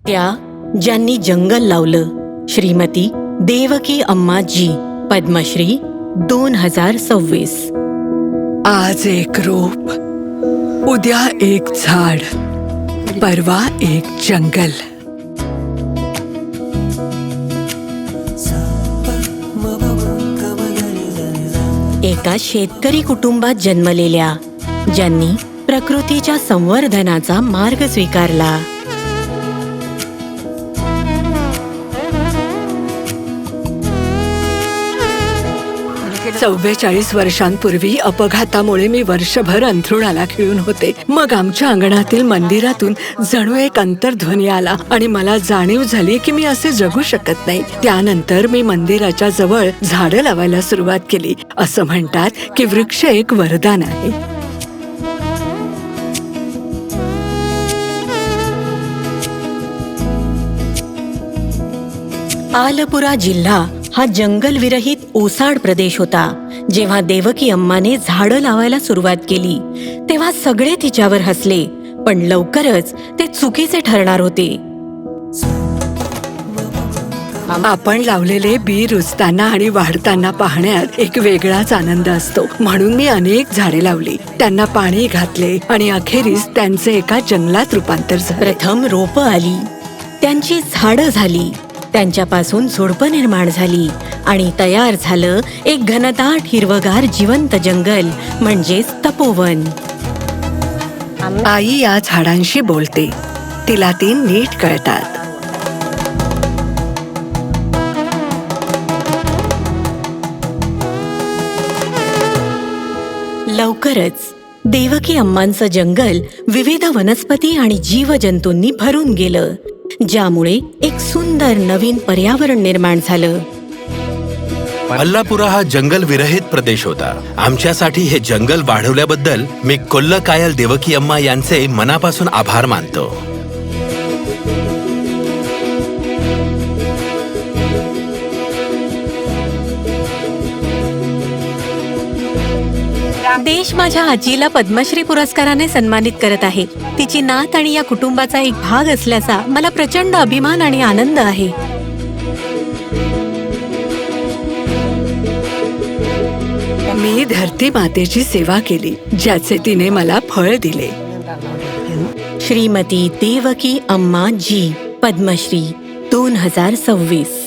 त्या ज्यांनी जंगल लावलं, श्रीमती देवकी अम्माजी, पद्मश्री 2026. आज एक रोप, उद्या एक झाड, परवा एक जंगल. एका शेतकरी कुटुंबात जन्मलेल्या ज्यांनी प्रकृतीच्या संवर्धनाचा मार्ग स्वीकारला. 44 वर्षांपूर्वी अपघातामुळे मी वर्षभर अंथरुणाला खिळून होते. मग आमच्या अंगणातील मंदिरातून जणू एक अंतर्ध्वनी आला आणि मला जाणीव झाली की मी असे जगू शकत नाही. त्यानंतर मी मंदिराच्या जवळ झाडं लावायला सुरुवात केली. असं म्हणतात की वृक्ष एक वरदान आहे. आलपुरा जिल्हा हा जंगलविरहित ओसाड प्रदेश होता. जेव्हा देवकी अम्माने झाडं लावायला सुरुवात केली तेव्हा सगळे तिच्यावर हसले, पण लवकरच ते चुकीचे ठरणार होते. आपण लावलेले बी रुजताना आणि वाढताना पाहण्यात एक वेगळाच आनंद असतो. म्हणून मी अनेक झाडे लावली, त्यांना पाणी घातले आणि अखेरीस त्यांचे एका जंगलात रूपांतर झाले. प्रथम रोपं आली, त्यांची झाडं झाली, त्यांच्यापासून झुडपं निर्माण झाली आणि तयार झालं एक घनदाट हिरवगार जिवंत जंगल, म्हणजेच तपोवन. आई या झाडांशी बोलते, तिला ती नीट कळतात. लवकरच देवकी अम्मांचं जंगल विविध वनस्पती आणि जीवजंतूंनी भरून गेलं, ज्यामुळे एक सुंदर नवीन पर्यावरण निर्माण झालं. अल्लापुरा हा जंगल विरहित प्रदेश होता. आमच्यासाठी हे जंगल वाढवल्याबद्दल मी कोल्लकायल देवकी अम्मा यांचे मनापासून आभार मानतो. देश माझ्या आजीला पद्मश्री पुरस्काराने सन्मानित करत आहे. तिची नात आणि या कुटुंबाचा एक भाग असल्याचा मला प्रचंड अभिमान आणि आनंद आहे. मी धरती मातेची सेवा केली, ज्याचे तिने मला फळ दिले. श्रीमती देवकी अम्मा जी, पद्मश्री 2026.